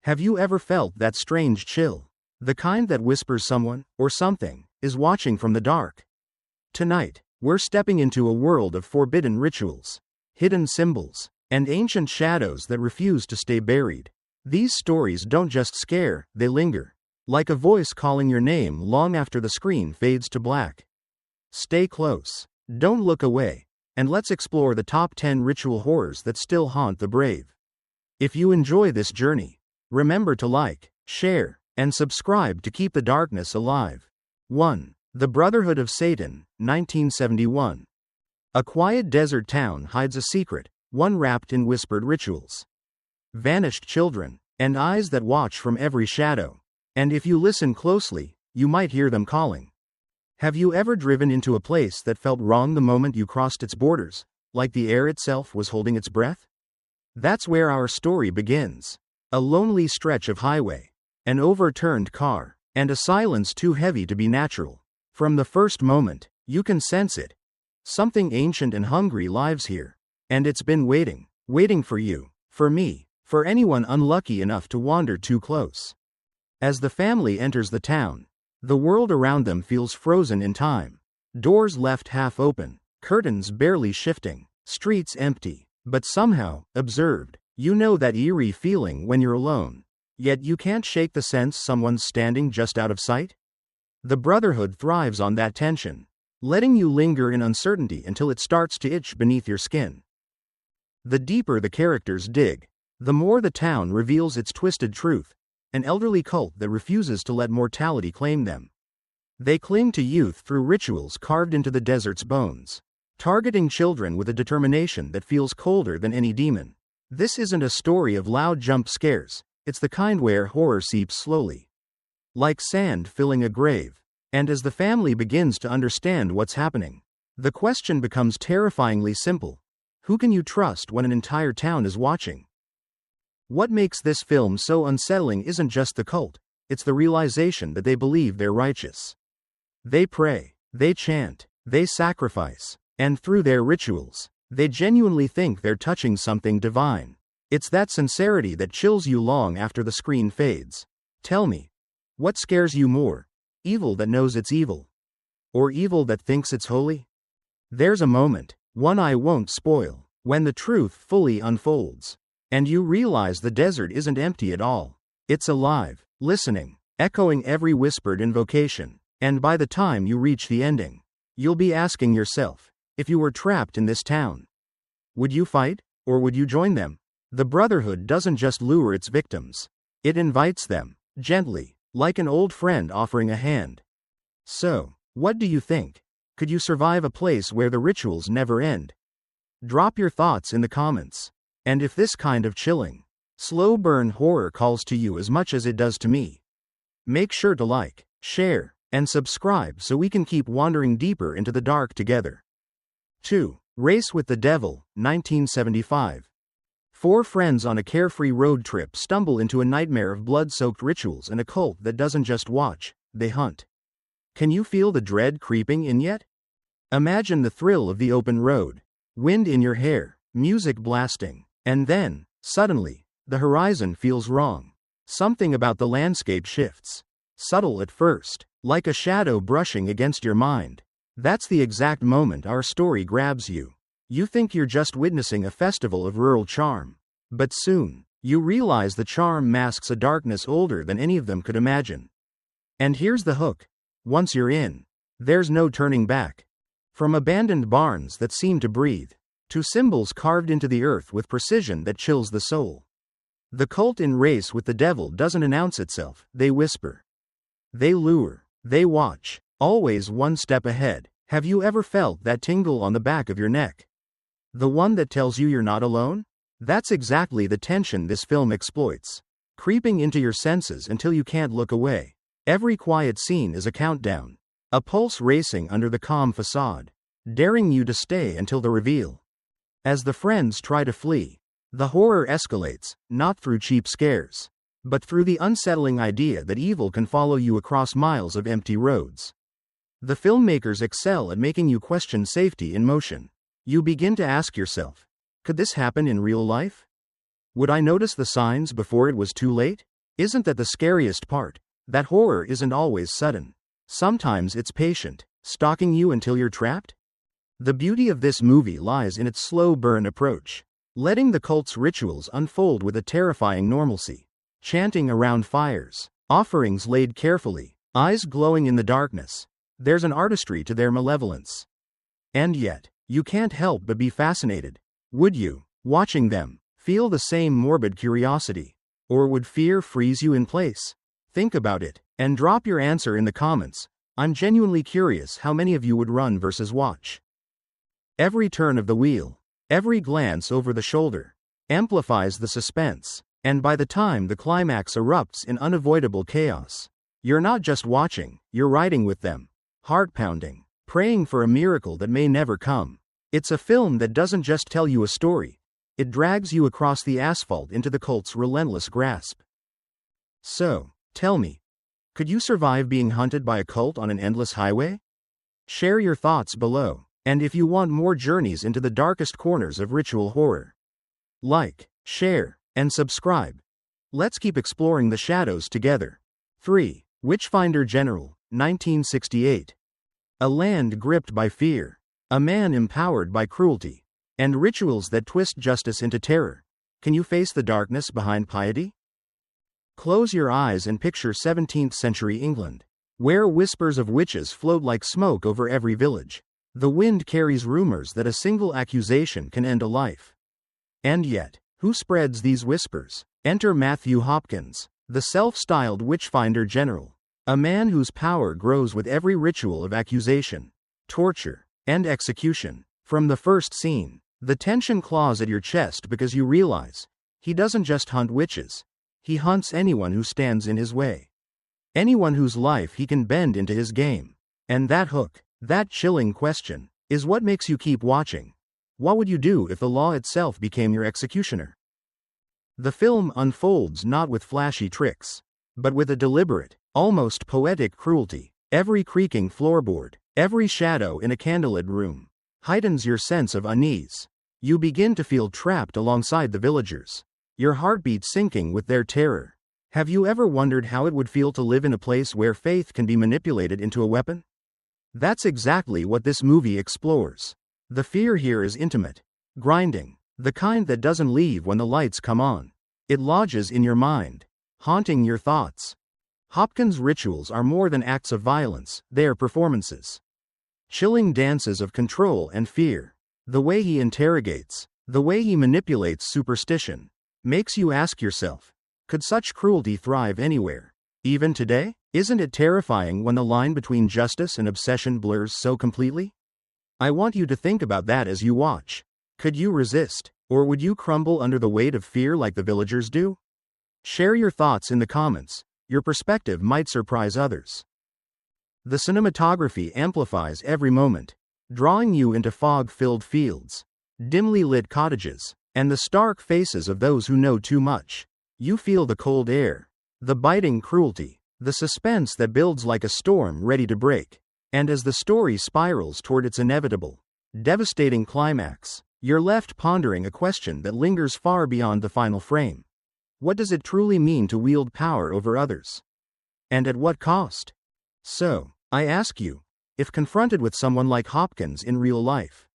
Have you ever felt that strange chill? The kind that whispers someone, or something, is watching from the dark. Tonight, we're stepping into a world of forbidden rituals, hidden symbols, and ancient shadows that refuse to stay buried. These stories don't just scare, they linger, like a voice calling your name long after the screen fades to black. Stay close, don't look away, and let's explore the top 10 ritual horrors that still haunt the brave. If you enjoy this journey, remember to like, share, and subscribe to keep the darkness alive. 1. The Brotherhood of Satan, 1971. A quiet desert town hides a secret, one wrapped in whispered rituals. Vanished children, and eyes that watch from every shadow. And if you listen closely, you might hear them calling. Have you ever driven into a place that felt wrong the moment you crossed its borders, like the air itself was holding its breath? That's where our story begins. A lonely stretch of highway, an overturned car, and a silence too heavy to be natural. From the first moment, you can sense it. Something ancient and hungry lives here. And it's been waiting for you, for me, for anyone unlucky enough to wander too close. As the family enters the town, the world around them feels frozen in time. Doors left half open, curtains barely shifting, streets empty, but somehow, observed. You know that eerie feeling when you're alone, yet you can't shake the sense someone's standing just out of sight? The Brotherhood thrives on that tension, letting you linger in uncertainty until it starts to itch beneath your skin. The deeper the characters dig, the more the town reveals its twisted truth, an elderly cult that refuses to let mortality claim them. They cling to youth through rituals carved into the desert's bones, targeting children with a determination that feels colder than any demon. This isn't a story of loud jump scares, it's the kind where horror seeps slowly, like sand filling a grave. And as the family begins to understand what's happening, the question becomes terrifyingly simple. Who can you trust when an entire town is watching? What makes this film so unsettling isn't just the cult, it's the realization that they believe they're righteous. They pray, they chant, they sacrifice, and through their rituals, they genuinely think they're touching something divine. It's that sincerity that chills you long after the screen fades. Tell me, what scares you more? Evil that knows it's evil? Or evil that thinks it's holy? There's a moment, one I won't spoil, when the truth fully unfolds. And you realize the desert isn't empty at all. It's alive, listening, echoing every whispered invocation. And by the time you reach the ending, you'll be asking yourself, if you were trapped in this town, would you fight, or would you join them? The Brotherhood doesn't just lure its victims. It invites them, gently, like an old friend offering a hand. So, what do you think? Could you survive a place where the rituals never end? Drop your thoughts in the comments. And if this kind of chilling, slow burn horror calls to you as much as it does to me, make sure to like, share, and subscribe so we can keep wandering deeper into the dark together. 2. Race with the Devil, 1975. Four friends on a carefree road trip stumble into a nightmare of blood-soaked rituals and a cult that doesn't just watch, they hunt. Can you feel the dread creeping in yet? Imagine the thrill of the open road, wind in your hair, music blasting. And then, suddenly, the horizon feels wrong. Something about the landscape shifts. Subtle at first, like a shadow brushing against your mind. That's the exact moment our story grabs you. You think you're just witnessing a festival of rural charm. But soon, you realize the charm masks a darkness older than any of them could imagine. And here's the hook. Once you're in, there's no turning back. From abandoned barns that seem to breathe, to symbols carved into the earth with precision that chills the soul. The cult in Race with the Devil doesn't announce itself, they whisper. They lure, they watch, always one step ahead. Have you ever felt that tingle on the back of your neck? The one that tells you you're not alone? That's exactly the tension this film exploits, creeping into your senses until you can't look away. Every quiet scene is a countdown, a pulse racing under the calm facade, daring you to stay until the reveal. As the friends try to flee, the horror escalates, not through cheap scares, but through the unsettling idea that evil can follow you across miles of empty roads. The filmmakers excel at making you question safety in motion. You begin to ask yourself, could this happen in real life? Would I notice the signs before it was too late? Isn't that the scariest part? That horror isn't always sudden. Sometimes it's patient, stalking you until you're trapped. The beauty of this movie lies in its slow burn approach, letting the cult's rituals unfold with a terrifying normalcy. Chanting around fires, offerings laid carefully, eyes glowing in the darkness. There's an artistry to their malevolence. And yet, you can't help but be fascinated. Would you, watching them, feel the same morbid curiosity? Or would fear freeze you in place? Think about it, and drop your answer in the comments. I'm genuinely curious how many of you would run versus watch. Every turn of the wheel, every glance over the shoulder, amplifies the suspense, and by the time the climax erupts in unavoidable chaos, you're not just watching, you're riding with them, heart-pounding, praying for a miracle that may never come. It's a film that doesn't just tell you a story, it drags you across the asphalt into the cult's relentless grasp. So, tell me, could you survive being hunted by a cult on an endless highway? Share your thoughts below, and if you want more journeys into the darkest corners of ritual horror, like, share, and subscribe. Let's keep exploring the shadows together. 3. Witchfinder General, 1968. A land gripped by fear, a man empowered by cruelty, and rituals that twist justice into terror. Can you face the darkness behind piety? Close your eyes and picture 17th century England, where whispers of witches float like smoke over every village. The wind carries rumors that a single accusation can end a life. And yet, who spreads these whispers? Enter Matthew Hopkins, the self-styled Witchfinder General, a man whose power grows with every ritual of accusation, torture, and execution. From the first scene, the tension claws at your chest because you realize, he doesn't just hunt witches, he hunts anyone who stands in his way. Anyone whose life he can bend into his game. And that hook, that chilling question, is what makes you keep watching. What would you do if the law itself became your executioner? The film unfolds not with flashy tricks, but with a deliberate, almost poetic cruelty. Every creaking floorboard, every shadow in a candlelit room, heightens your sense of unease. You begin to feel trapped alongside the villagers, your heartbeat sinking with their terror. Have you ever wondered how it would feel to live in a place where faith can be manipulated into a weapon? That's exactly what this movie explores. The fear here is intimate, grinding, the kind that doesn't leave when the lights come on. It lodges in your mind, haunting your thoughts. Hopkins' rituals are more than acts of violence, they are performances. Chilling dances of control and fear. The way he interrogates, the way he manipulates superstition, makes you ask yourself, could such cruelty thrive anywhere? Even today? Isn't it terrifying when the line between justice and obsession blurs so completely? I want you to think about that as you watch. Could you resist, or would you crumble under the weight of fear like the villagers do? Share your thoughts in the comments, your perspective might surprise others. The cinematography amplifies every moment, drawing you into fog-filled fields, dimly lit cottages, and the stark faces of those who know too much. You feel the cold air, the biting cruelty, the suspense that builds like a storm ready to break. And as the story spirals toward its inevitable, devastating climax, you're left pondering a question that lingers far beyond the final frame. What does it truly mean to wield power over others? And at what cost? So, I ask you, if confronted with someone like Hopkins in real life,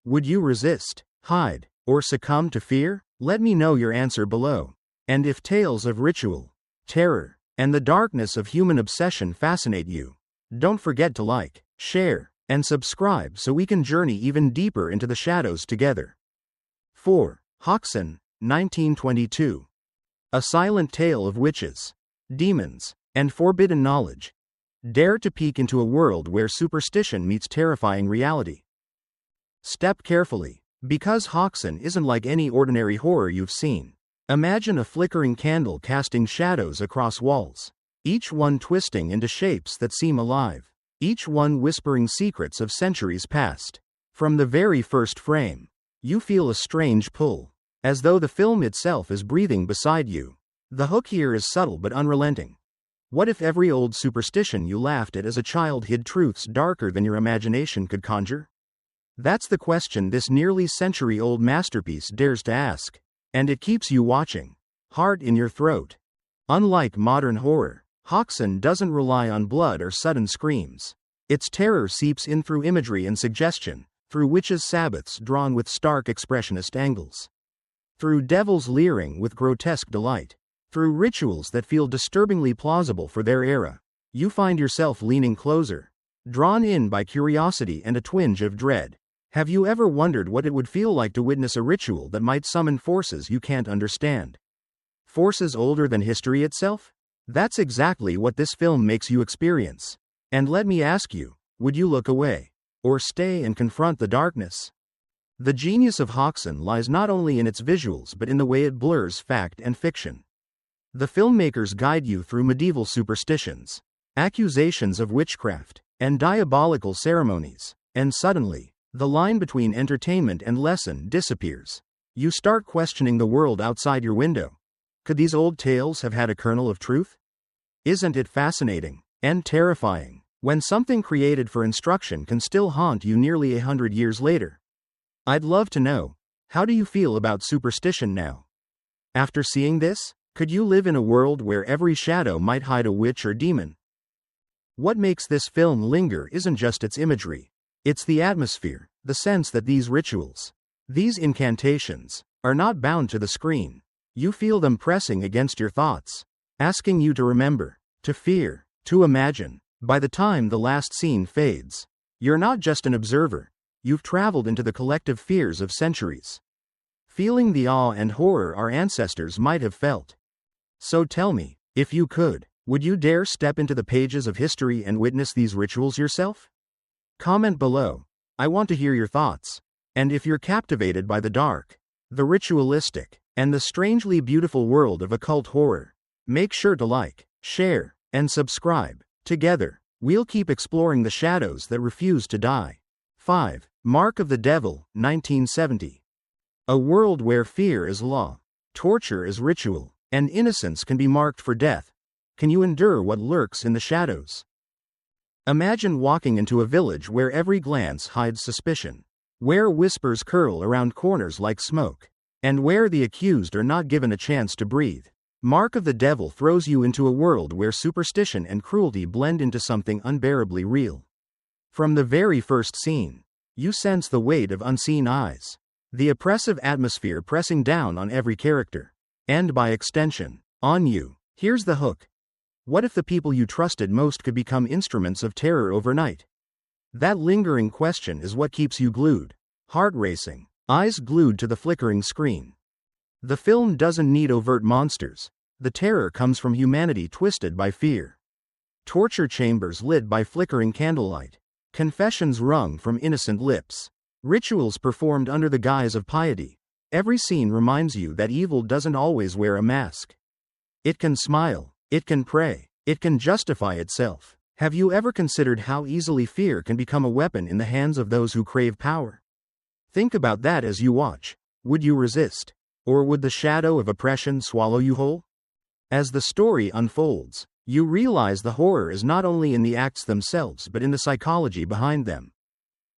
would you resist, hide, or succumb to fear? Let me know your answer below. And if tales of ritual, terror, and the darkness of human obsession fascinate you, don't forget to like, share, and subscribe so we can journey even deeper into the shadows together. 4. Haxan, 1922. A silent tale of witches, demons, and forbidden knowledge. Dare to peek into a world where superstition meets terrifying reality. Step carefully, because Haxan isn't like any ordinary horror you've seen. Imagine a flickering candle casting shadows across walls, each one twisting into shapes that seem alive, each one whispering secrets of centuries past. From the very first frame, you feel a strange pull, as though the film itself is breathing beside you. The hook here is subtle but unrelenting. What if every old superstition you laughed at as a child hid truths darker than your imagination could conjure? That's the question this nearly century-old masterpiece dares to ask. And it keeps you watching, heart in your throat. Unlike modern horror, Haxan doesn't rely on blood or sudden screams. Its terror seeps in through imagery and suggestion, through witches' sabbaths drawn with stark expressionist angles, through devils leering with grotesque delight, through rituals that feel disturbingly plausible for their era. You find yourself leaning closer, drawn in by curiosity and a twinge of dread. Have you ever wondered what it would feel like to witness a ritual that might summon forces you can't understand? Forces older than history itself? That's exactly what this film makes you experience. And let me ask you, would you look away? Or stay and confront the darkness? The genius of Haxan lies not only in its visuals but in the way it blurs fact and fiction. The filmmakers guide you through medieval superstitions, accusations of witchcraft, and diabolical ceremonies, and suddenly, the line between entertainment and lesson disappears. You start questioning the world outside your window. Could these old tales have had a kernel of truth? Isn't it fascinating and terrifying when something created for instruction can still haunt you nearly 100 years later? I'd love to know, how do you feel about superstition now? After seeing this, could you live in a world where every shadow might hide a witch or demon? What makes this film linger isn't just its imagery. It's the atmosphere, the sense that these rituals, these incantations, are not bound to the screen. You feel them pressing against your thoughts, asking you to remember, to fear, to imagine. By the time the last scene fades, you're not just an observer, you've traveled into the collective fears of centuries, feeling the awe and horror our ancestors might have felt. So tell me, if you could, would you dare step into the pages of history and witness these rituals yourself? Comment below. I want to hear your thoughts. And if you're captivated by the dark, the ritualistic, and the strangely beautiful world of occult horror, make sure to like, share, and subscribe. Together, we'll keep exploring the shadows that refuse to die. 5. Mark of the Devil, 1970. A world where fear is law, torture is ritual, and innocence can be marked for death. Can you endure what lurks in the shadows? Imagine walking into a village where every glance hides suspicion, where whispers curl around corners like smoke, and where the accused are not given a chance to breathe. Mark of the Devil throws you into a world where superstition and cruelty blend into something unbearably real. From the very first scene, you sense the weight of unseen eyes, the oppressive atmosphere pressing down on every character, and by extension, on you. Here's the hook. What if the people you trusted most could become instruments of terror overnight? That lingering question is what keeps you glued, heart racing, eyes glued to the flickering screen. The film doesn't need overt monsters. The terror comes from humanity twisted by fear. Torture chambers lit by flickering candlelight. Confessions wrung from innocent lips. Rituals performed under the guise of piety. Every scene reminds you that evil doesn't always wear a mask. It can smile. It can pray. It can justify itself. Have you ever considered how easily fear can become a weapon in the hands of those who crave power? Think about that as you watch. Would you resist? Or would the shadow of oppression swallow you whole? As the story unfolds, you realize the horror is not only in the acts themselves but in the psychology behind them.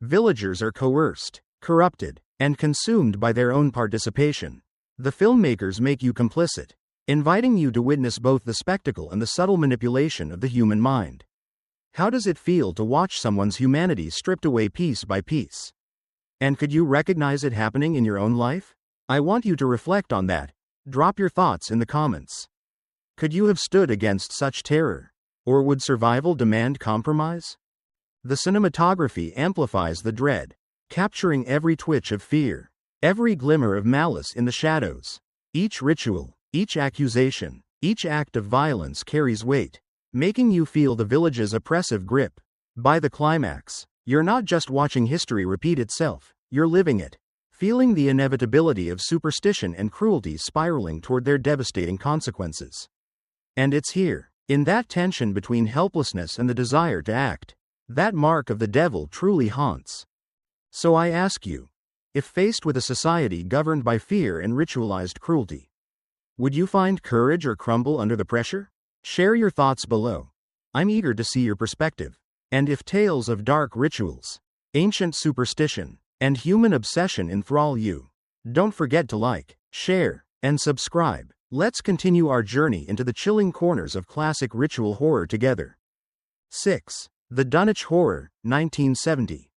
Villagers are coerced, corrupted, and consumed by their own participation. The filmmakers make you complicit, inviting you to witness both the spectacle and the subtle manipulation of the human mind. How does it feel to watch someone's humanity stripped away piece by piece? And could you recognize it happening in your own life? I want you to reflect on that. Drop your thoughts in the comments. Could you have stood against such terror? Or would survival demand compromise? The cinematography amplifies the dread, capturing every twitch of fear, every glimmer of malice in the shadows. Each ritual, each accusation, each act of violence carries weight, making you feel the village's oppressive grip. By the climax, you're not just watching history repeat itself, you're living it, feeling the inevitability of superstition and cruelty spiraling toward their devastating consequences. And it's here, in that tension between helplessness and the desire to act, that Mark of the Devil truly haunts. So I ask you, if faced with a society governed by fear and ritualized cruelty, would you find courage or crumble under the pressure? Share your thoughts below. I'm eager to see your perspective. And if tales of dark rituals, ancient superstition, and human obsession enthrall you, don't forget to like, share, and subscribe. Let's continue our journey into the chilling corners of classic ritual horror together. 6. The Dunwich Horror, 1970.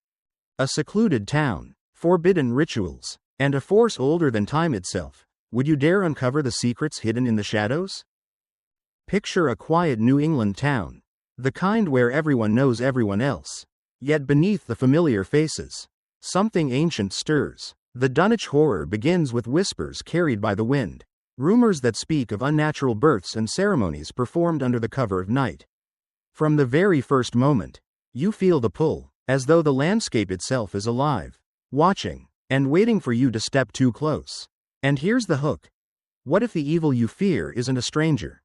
A secluded town, forbidden rituals, and a force older than time itself. Would you dare uncover the secrets hidden in the shadows? Picture a quiet New England town, the kind where everyone knows everyone else. Yet beneath the familiar faces, something ancient stirs. The Dunwich Horror begins with whispers carried by the wind, rumors that speak of unnatural births and ceremonies performed under the cover of night. From the very first moment, you feel the pull, as though the landscape itself is alive, watching, and waiting for you to step too close. And here's the hook. What if the evil you fear isn't a stranger,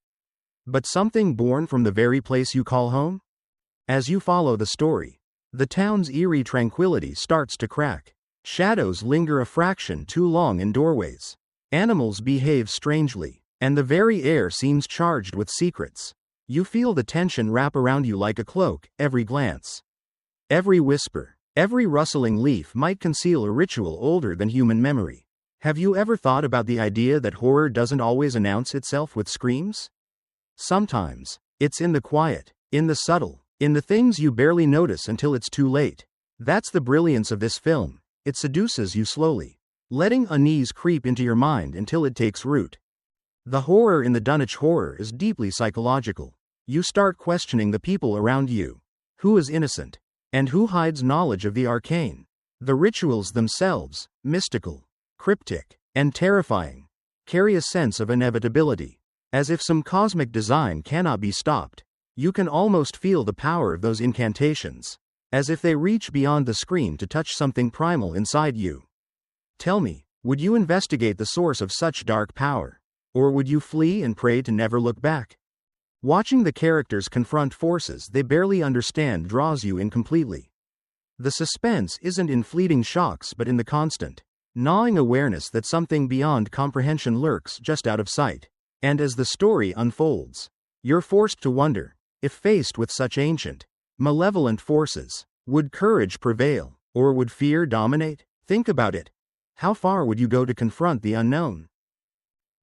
but something born from the very place you call home? As you follow the story, the town's eerie tranquility starts to crack. Shadows linger a fraction too long in doorways. Animals behave strangely, and the very air seems charged with secrets. You feel the tension wrap around you like a cloak. Every glance, every whisper, every rustling leaf might conceal a ritual older than human memory. Have you ever thought about the idea that horror doesn't always announce itself with screams? Sometimes, it's in the quiet, in the subtle, in the things you barely notice until it's too late. That's the brilliance of this film. It seduces you slowly, letting unease creep into your mind until it takes root. The horror in the Dunwich Horror is deeply psychological. You start questioning the people around you. Who is innocent? And who hides knowledge of the arcane? The rituals themselves, mystical, cryptic, and terrifying, carry a sense of inevitability. As if some cosmic design cannot be stopped. You can almost feel the power of those incantations, as if they reach beyond the screen to touch something primal inside you. Tell me, would you investigate the source of such dark power? Or would you flee and pray to never look back? Watching the characters confront forces they barely understand draws you in completely. The suspense isn't in fleeting shocks but in the constant, gnawing awareness that something beyond comprehension lurks just out of sight. And as the story unfolds, you're forced to wonder, if faced with such ancient, malevolent forces, would courage prevail, or would fear dominate? Think about it. How far would you go to confront the unknown?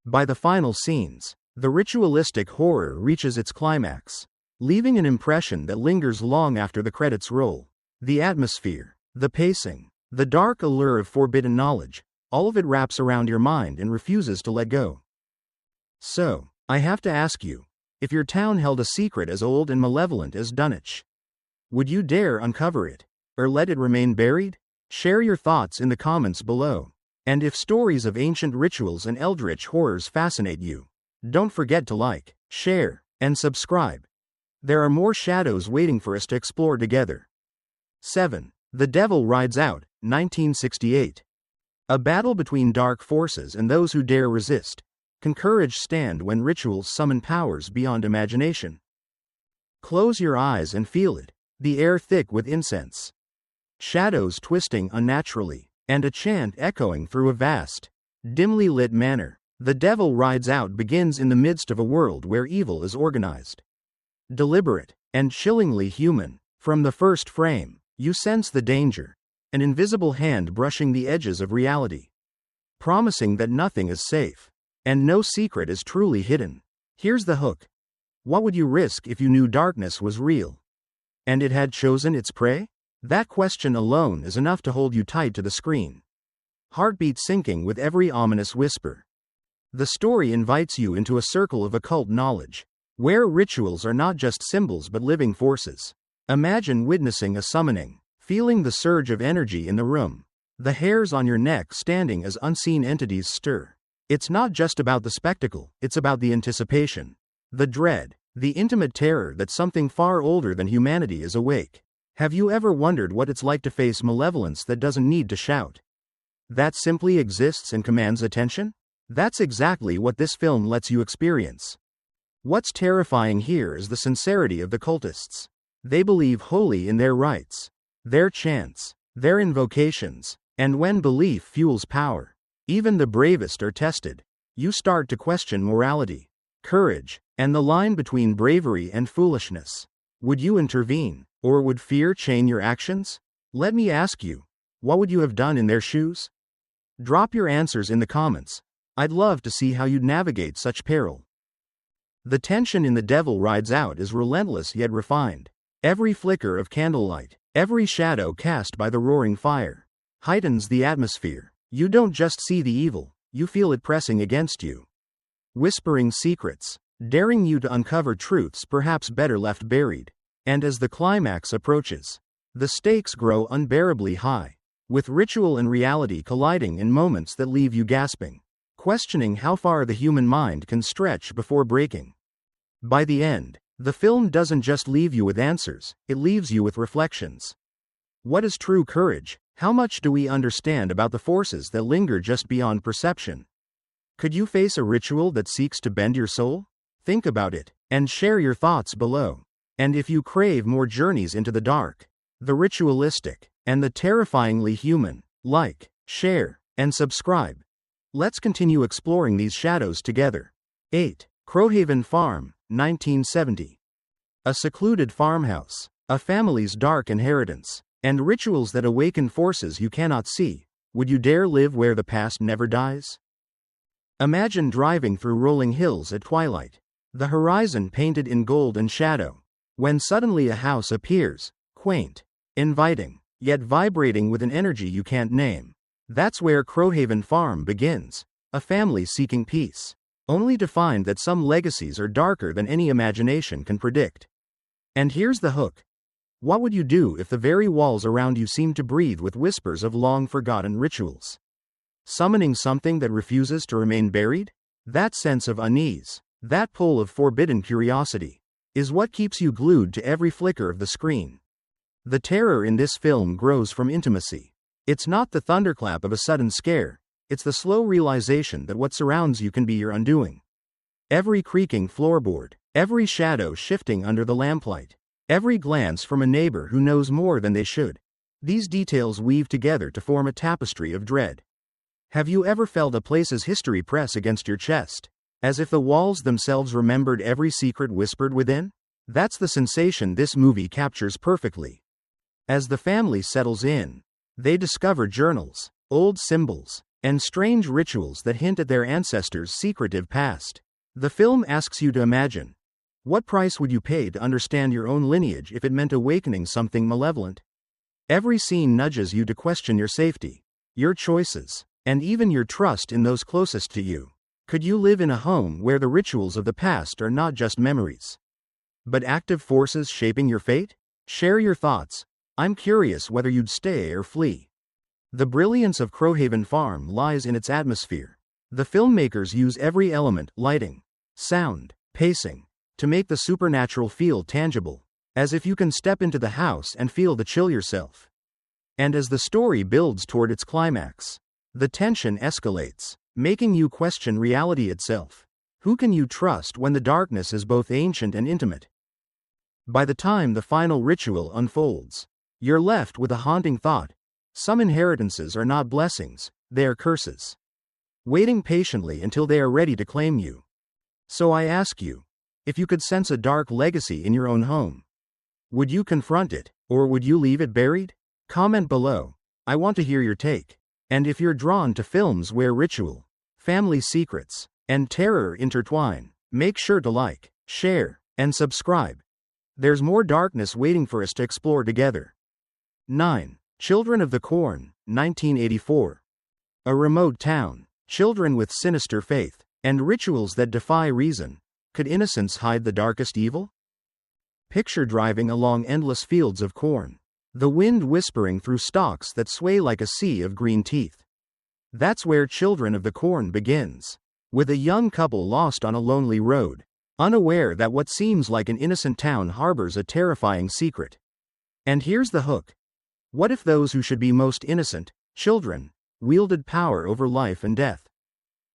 By the final scenes, the ritualistic horror reaches its climax, leaving an impression that lingers long after the credits roll. The atmosphere, the pacing, the dark allure of forbidden knowledge, all of it wraps around your mind and refuses to let go. So, I have to ask you, if your town held a secret as old and malevolent as Dunwich, would you dare uncover it, or let it remain buried? Share your thoughts in the comments below. And if stories of ancient rituals and eldritch horrors fascinate you, don't forget to like, share, and subscribe. There are more shadows waiting for us to explore together. 7. The Devil Rides Out, 1968. A battle between dark forces and those who dare resist. Can courage stand when rituals summon powers beyond imagination? Close your eyes and feel it, the air thick with incense, shadows twisting unnaturally, and a chant echoing through a vast, dimly lit manor. The Devil Rides Out begins in the midst of a world where evil is organized, deliberate, and chillingly human. From the first frame, you sense the danger, an invisible hand brushing the edges of reality, promising that nothing is safe, and no secret is truly hidden. Here's the hook. What would you risk if you knew darkness was real, and it had chosen its prey? That question alone is enough to hold you tight to the screen, heartbeat sinking with every ominous whisper. The story invites you into a circle of occult knowledge, where rituals are not just symbols but living forces. Imagine witnessing a summoning, feeling the surge of energy in the room, the hairs on your neck standing as unseen entities stir. It's not just about the spectacle, it's about the anticipation, the dread, the intimate terror that something far older than humanity is awake. Have you ever wondered what it's like to face malevolence that doesn't need to shout, that simply exists and commands attention? That's exactly what this film lets you experience. What's terrifying here is the sincerity of the cultists. They believe wholly in their rites, their chants, their invocations, and when belief fuels power, even the bravest are tested. You start to question morality, courage, and the line between bravery and foolishness. Would you intervene, or would fear chain your actions? Let me ask you, what would you have done in their shoes? Drop your answers in the comments. I'd love to see how you'd navigate such peril. The tension in The Devil Rides Out is relentless yet refined. Every flicker of candlelight, every shadow cast by the roaring fire, heightens the atmosphere. You don't just see the evil, you feel it pressing against you, whispering secrets, daring you to uncover truths perhaps better left buried. And as the climax approaches, the stakes grow unbearably high, with ritual and reality colliding in moments that leave you gasping, questioning how far the human mind can stretch before breaking. By the end, the film doesn't just leave you with answers, it leaves you with reflections. What is true courage? How much do we understand about the forces that linger just beyond perception? Could you face a ritual that seeks to bend your soul? Think about it, and share your thoughts below. And if you crave more journeys into the dark, the ritualistic, and the terrifyingly human, like, share, and subscribe. Let's continue exploring these shadows together. 8. Crowhaven Farm, 1970. A secluded farmhouse, a family's dark inheritance, and rituals that awaken forces you cannot see. Would you dare live where the past never dies? Imagine driving through rolling hills at twilight, the horizon painted in gold and shadow, when suddenly a house appears, quaint, inviting, yet vibrating with an energy you can't name. That's where Crowhaven Farm begins, a family seeking peace, only to find that some legacies are darker than any imagination can predict. And here's the hook. What would you do if the very walls around you seemed to breathe with whispers of long-forgotten rituals? Summoning something that refuses to remain buried? That sense of unease, that pull of forbidden curiosity, is what keeps you glued to every flicker of the screen. The terror in this film grows from intimacy. It's not the thunderclap of a sudden scare, it's the slow realization that what surrounds you can be your undoing. Every creaking floorboard, every shadow shifting under the lamplight, every glance from a neighbor who knows more than they should. These details weave together to form a tapestry of dread. Have you ever felt a place's history press against your chest, as if the walls themselves remembered every secret whispered within? That's the sensation this movie captures perfectly. As the family settles in, they discover journals, old symbols, and strange rituals that hint at their ancestors' secretive past. The film asks you to imagine, what price would you pay to understand your own lineage if it meant awakening something malevolent? Every scene nudges you to question your safety, your choices, and even your trust in those closest to you. Could you live in a home where the rituals of the past are not just memories, but active forces shaping your fate? Share your thoughts. I'm curious whether you'd stay or flee. The brilliance of Crowhaven Farm lies in its atmosphere. The filmmakers use every element, lighting, sound, pacing, to make the supernatural feel tangible, as if you can step into the house and feel the chill yourself. And as the story builds toward its climax, the tension escalates, making you question reality itself. Who can you trust when the darkness is both ancient and intimate? By the time the final ritual unfolds, you're left with a haunting thought. Some inheritances are not blessings, they are curses, waiting patiently until they are ready to claim you. So I ask you, if you could sense a dark legacy in your own home, would you confront it, or would you leave it buried? Comment below. I want to hear your take. And if you're drawn to films where ritual, family secrets, and terror intertwine, make sure to like, share, and subscribe. There's more darkness waiting for us to explore together. 9. Children of the Corn, 1984. A remote town, children with sinister faith, and rituals that defy reason. Could innocence hide the darkest evil? Picture driving along endless fields of corn, the wind whispering through stalks that sway like a sea of green teeth. That's where Children of the Corn begins, with a young couple lost on a lonely road, unaware that what seems like an innocent town harbors a terrifying secret. And here's the hook. What if those who should be most innocent, children, wielded power over life and death?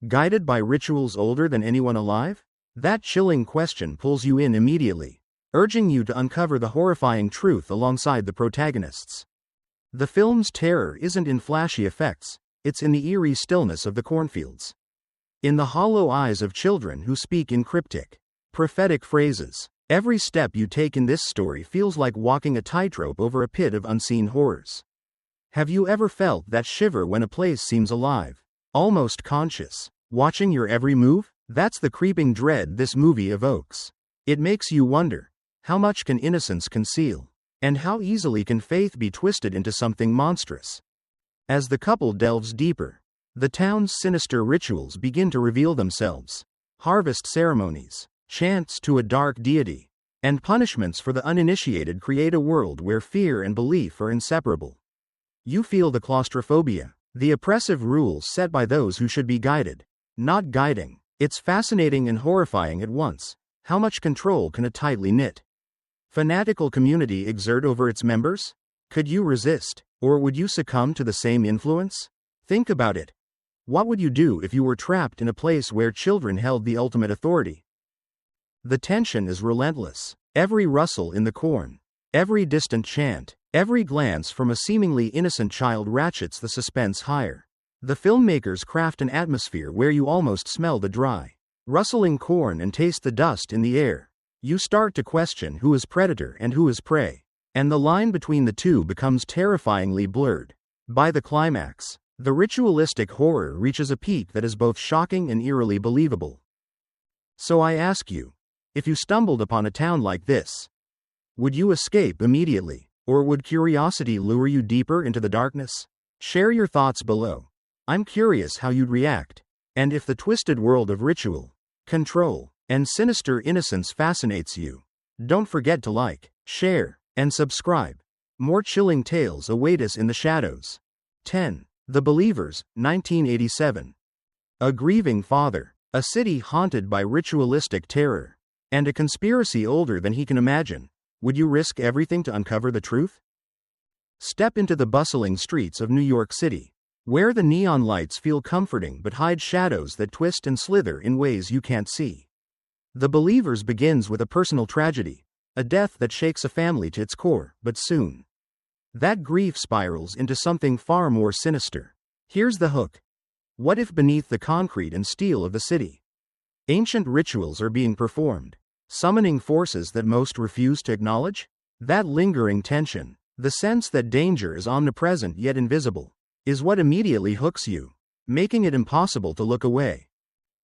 Guided by rituals older than anyone alive? That chilling question pulls you in immediately, urging you to uncover the horrifying truth alongside the protagonists. The film's terror isn't in flashy effects, it's in the eerie stillness of the cornfields. In the hollow eyes of children who speak in cryptic, prophetic phrases. Every step you take in this story feels like walking a tightrope over a pit of unseen horrors. Have you ever felt that shiver when a place seems alive, almost conscious, Watching your every move? That's the creeping dread this movie evokes. It makes you wonder, how much can innocence conceal? And how easily can faith be twisted into something monstrous? As the couple delves deeper, the town's sinister rituals begin to reveal themselves. Harvest ceremonies, chants to a dark deity, and punishments for the uninitiated create a world where fear and belief are inseparable. You feel the claustrophobia, the oppressive rules set by those who should be guided, not guiding. It's fascinating and horrifying at once. How much control can a tightly knit, fanatical community exert over its members? Could you resist, or would you succumb to the same influence? Think about it. What would you do if you were trapped in a place where children held the ultimate authority? The tension is relentless. Every rustle in the corn, every distant chant, every glance from a seemingly innocent child ratchets the suspense higher. The filmmakers craft an atmosphere where you almost smell the dry, rustling corn and taste the dust in the air. You start to question who is predator and who is prey, and the line between the two becomes terrifyingly blurred. By the climax, the ritualistic horror reaches a peak that is both shocking and eerily believable. So I ask you, if you stumbled upon a town like this, would you escape immediately, or would curiosity lure you deeper into the darkness? Share your thoughts below. I'm curious how you'd react, and if the twisted world of ritual, control, and sinister innocence fascinates you. Don't forget to like, share, and subscribe. More chilling tales await us in the shadows. 10. The Believers, 1987. A grieving father, a city haunted by ritualistic terror, and a conspiracy older than he can imagine. Would you risk everything to uncover the truth? Step into the bustling streets of New York City, where the neon lights feel comforting but hide shadows that twist and slither in ways you can't see. The Believers begins with a personal tragedy, a death that shakes a family to its core, but soon, that grief spirals into something far more sinister. Here's the hook. What if beneath the concrete and steel of the city, ancient rituals are being performed, summoning forces that most refuse to acknowledge? That lingering tension, the sense that danger is omnipresent yet invisible, is what immediately hooks you, making it impossible to look away.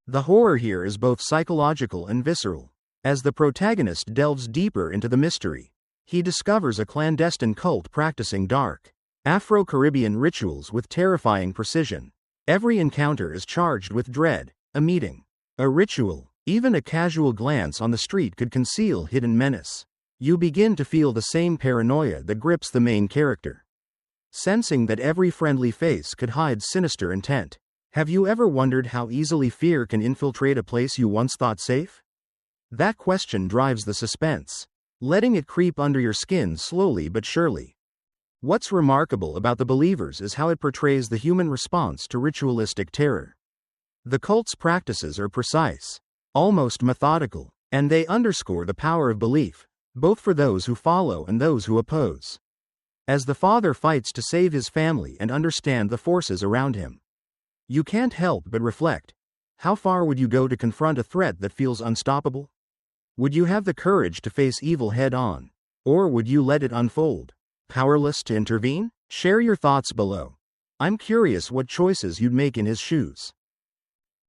The horror here is both psychological and visceral. As the protagonist delves deeper into the mystery, he discovers a clandestine cult practicing dark, Afro-Caribbean rituals with terrifying precision. Every encounter is charged with dread, a meeting, a ritual, even a casual glance on the street could conceal hidden menace. You begin to feel the same paranoia that grips the main character, sensing that every friendly face could hide sinister intent. Have you ever wondered how easily fear can infiltrate a place you once thought safe? That question drives the suspense, letting it creep under your skin slowly but surely. What's remarkable about The Believers is how it portrays the human response to ritualistic terror. The cult's practices are precise, almost methodical, and they underscore the power of belief, both for those who follow and those who oppose. As the father fights to save his family and understand the forces around him, you can't help but reflect. How far would you go to confront a threat that feels unstoppable? Would you have the courage to face evil head-on, or would you let it unfold, powerless to intervene? Share your thoughts below. I'm curious what choices you'd make in his shoes.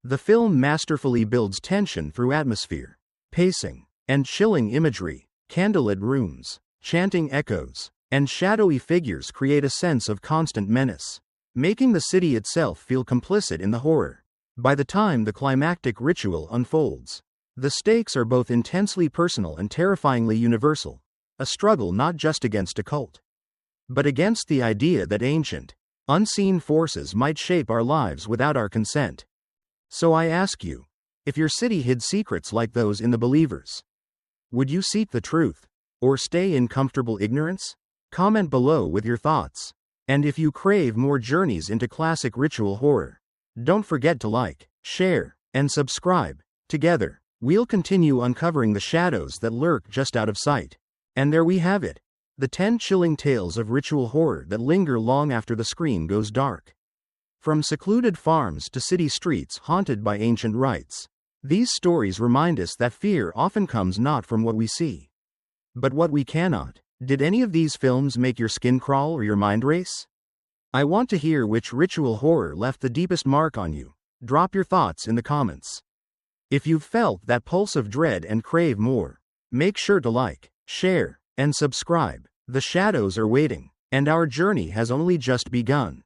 The film masterfully builds tension through atmosphere, pacing, and chilling imagery. Candlelit rooms, chanting echoes, and shadowy figures create a sense of constant menace, making the city itself feel complicit in the horror. By the time the climactic ritual unfolds, the stakes are both intensely personal and terrifyingly universal, a struggle not just against a cult, but against the idea that ancient, unseen forces might shape our lives without our consent. So I ask you, if your city hid secrets like those in The Believers, would you seek the truth, or stay in comfortable ignorance? Comment below with your thoughts. And if you crave more journeys into classic ritual horror, don't forget to like, share, and subscribe. Together, we'll continue uncovering the shadows that lurk just out of sight. And there we have it, the 10 chilling tales of ritual horror that linger long after the screen goes dark. From secluded farms to city streets haunted by ancient rites, these stories remind us that fear often comes not from what we see, but what we cannot. Did any of these films make your skin crawl or your mind race? I want to hear which ritual horror left the deepest mark on you. Drop your thoughts in the comments. If you've felt that pulse of dread and crave more, make sure to like, share, and subscribe. The shadows are waiting, and our journey has only just begun.